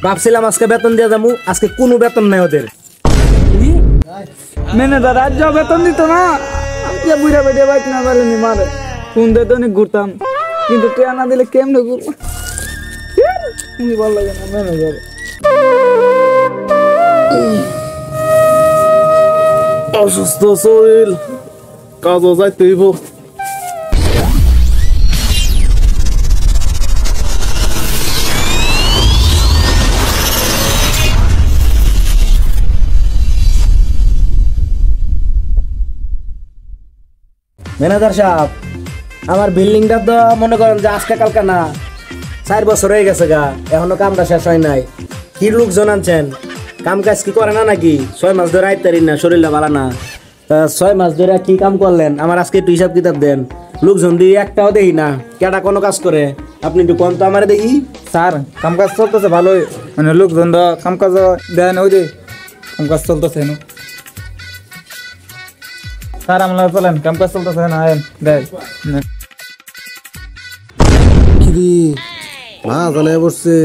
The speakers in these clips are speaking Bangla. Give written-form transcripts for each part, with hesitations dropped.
ভাবছিলাম আজকে বেতন দিয়ে যাবো, আজকে কোনো বেতন নাই ওদের। ম্যানেজার আজ যা বেতন দিত না, বুড়া বেটে বাইক না পারেনি মারে ফোন দিয়ে তো অনেক ঘুরতাম, কিন্তু টেয়া না দিলে কেমনে ঘুরবো ভালো লাগে না ম্যানেজার। অসুস্থ শরীর, কাজও যাইতে হইব। ম্যানেজার সাহেব, আমার বিল্ডিংটা তো মনে করেন যে আজকে কালকে না, 4 বছর হয়ে গেছে গা, এখনো কামটা শেষ হয় নাই। কি লোকজন আনছেন, কাম কাজ কি করে না নাকি? 6 মাস ধরে আইতারি না, শরীরটা ভালো না। 6 মাস ধরে কি কাম করলেন আমার আজকে একটু হিসাব কিতাব দেন। লোকজন দিয়ে একটাও দেখি না, কেটা কোনো কাজ করে? আপনি একটু কোন তো আমার দেখি। স্যার কাম কাজ চলতেছে ভালোই, মানে লোকজন কাম কাজ দেয় না, ওই যে কাম কাজ চলতেছে না স্যার। আমরা চলেন, কাম কাজ চলতেছে না, দেয় মা জানাই বসছে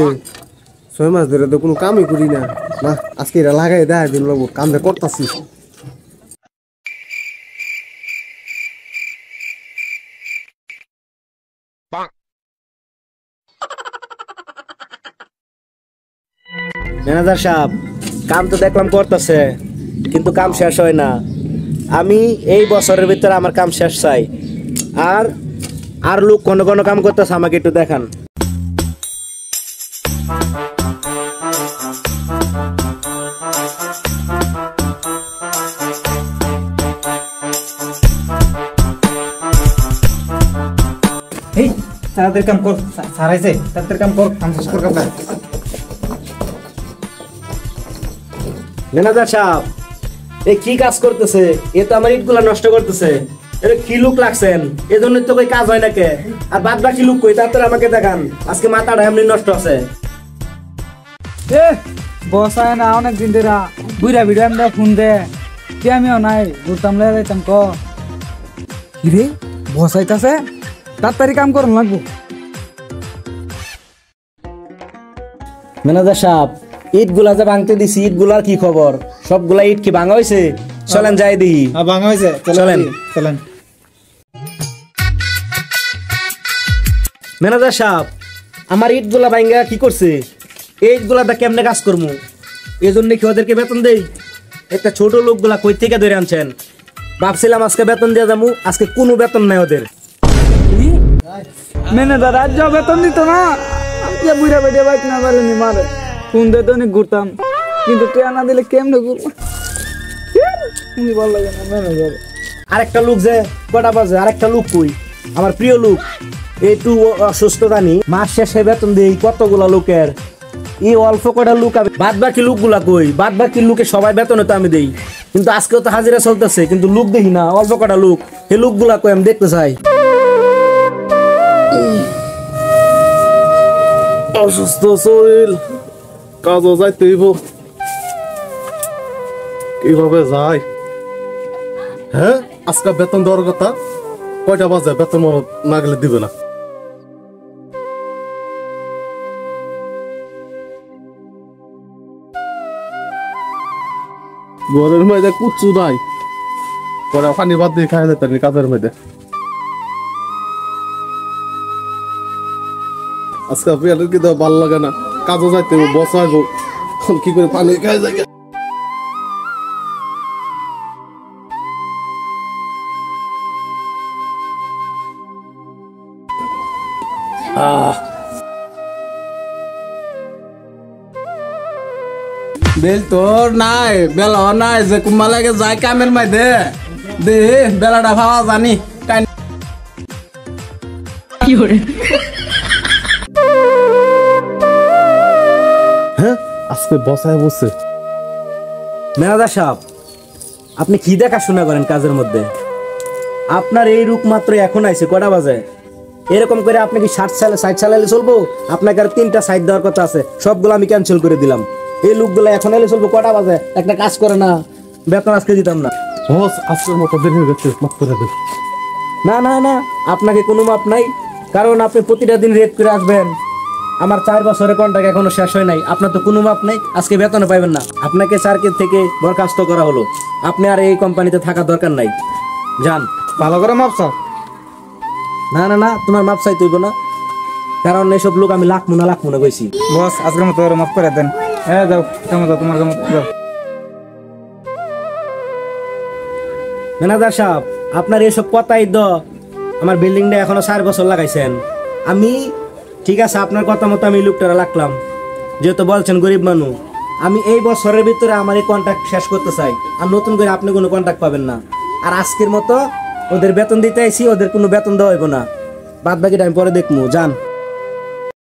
6 মাস ধরে তো কোনো কামই করি না। না আজকে এটা লাগাই দেয় দিন লাগবো, কামটা করতেছি। ম্যানেজার সাহেব, কাম তো দেখলাম করতেছে, কিন্তু কাম শেষ হয় না। আমি এই বছরের ভিতরে আমার কাম শেষ চাই। আর লোক কোন কোন কাম করতেছে আমাকে একটু দেখান। এই তাড়াতাড়ি কাম কর, স্যার আইছে, তাড়াতাড়ি কাম কর, কাম শেষ কর। ম্যানেজার সাহেব, এই কি কাজ করতেছে? এ তো আমার ইটগুলা নষ্ট করতেছে। এটা কি লুক লাগছেন? এই জন্য তো কই কাজ হয় না কে? আর বাদ বাকি লুক কই? তাড়াতাড়ি আমাকে দেখান। আজকে মাথাটা এমনি নষ্ট আছে। এ বসায় না অনেক দিন ধরে বুড়া ভিডিও আমরা ফোন দে, আমিও নাই ঘুরতাম লাইতাম। ক কিরে বসাইতাছে, তাড়াতাড়ি কাম করুন লাগবো। ম্যানেজার সাহেব, ইট গুলা যে ভাঙতে দিছি, ইট গুলার কি খবর? সবগুলা ইট কি ভাঙা হয়েছে? চলেন যাই দেখি। ভাঙা হয়েছে, চলেন চলেন। ম্যানেজার সাহেব, আমার ইট গুলা ভাঙ্গা কি করছে? এই ইট গুলা কেমনে কাজ করবো? এই জন্য কি ওদেরকে বেতন দেই? একটা ছোট লোকগুলা কই থেকে ধরে আনছেন? ভাবছিলাম আজকে বেতন দিয়ে যাবো, আজকে কোনো বেতন নাই ওদের। ম্যানেজার আজ যা বেতন দিত না, বুড়া বেটে বাইক না পারেনি মারে ফোন দিয়ে তো অনেক ঘুরতাম, কিন্তু টেয়া না দিলে কেমনে ঘুরবো ভালো লাগে না ম্যানেজার। আরেকটা লোক যে কটা বাজে, আরেকটা লোক কই? আমার প্রিয় লোক একটু অসুস্থ জানি, মাস শেষে বেতন দেই কতগুলা লোকের। এই অল্প কটা লোক, বাদ বাকি লোকগুলা কই? বাদ বাকি লোকে সবাই বেতন তো আমি দেই, কিন্তু আজকেও তো হাজিরা চলতেছে, কিন্তু লোক দেখি না। অল্প কটা লোক, এই লোকগুলা কই আমি দেখতে চাই। অসুস্থ শরীর, কাজও যাইতে হইব। কিভাবে যায়? হ্যাঁ আজকে বেতন দেওয়ার কথা, কয়টা বাজে? বেতন না গেলে দিবে না। ঘরের মধ্যে কুচ্ছু নাই, পরে পানি বাদ দিয়ে খাই যেতেন কাজের মধ্যে। আজকে পেয়ারের কি ভালো লাগে না, কাজও যাইতে বসাইব, কি করে পানি খাই যায়। বেল তোর নাই, বেলা নাই যে কুম্বা লাগে যায় কামের মধ্যে দে, বেলাটা ভাবা জানি কি করে। হ্যাঁ আজকে বসায় বসে। ম্যানেজার সাহেব, আপনি কি দেখাশোনা করেন কাজের মধ্যে? আপনার এই রূপ মাত্র এখন আইছে, কটা বাজে? এরকম করে আপনি কি 60 চালালে চলবো? আপনাকে আর 3টা সাইড দেওয়ার কথা আছে, সবগুলো আমি ক্যান্সেল করে দিলাম। এই লোকগুলো এখন এলে চলবো? কটা বাজে? একটা কাজ করে না, বেতন আজকে দিতাম না। বস আজকের মতো দেরি হয়ে গেছে, মাফ করে দেন। না না না, আপনাকে কোনো মাপ নাই, কারণ আপনি প্রতিটা দিন রেট করে আসবেন। আমার 4 বছরের কন্ট্রাক্ট এখনো শেষ হয় নাই, আপনার তো কোনো মাপ নেই, আজকে বেতনও পাইবেন না। আপনাকে সার্কিট থেকে বরখাস্ত করা হলো, আপনি আর এই কোম্পানিতে থাকার দরকার নাই, যান। ভালো করে মাপছ? না না না, তোমার মাপ চাই তুইব না, কারণ এইসব লোক আমি লাখ মুনা কইছি। বস আজকের মতো ওরা মাফ করে দেন। হ্যাঁ যাও, কেমন যাও, তোমার কেমন যাও। ম্যানেজার সাহেব, আপনার এইসব কথাই তো আমার বিল্ডিংটা এখনো 4 বছর লাগাইছেন। আমি ঠিক আছে, আপনার কথা মতো আমি লোকটারা রাখলাম, যেহেতু বলছেন গরিব মানুষ। আমি এই বছরের ভিতরে আমার এই কন্ট্রাক্ট শেষ করতে চাই, আর নতুন করে আপনি কোনো কন্ট্রাক্ট পাবেন না। আর আজকের মতো ওদের বেতন দিতে আইছি, ওদের কোনো বেতন দেওয়া হইব না, বাদ বাকিটা আমি পরে দেখবো, যান।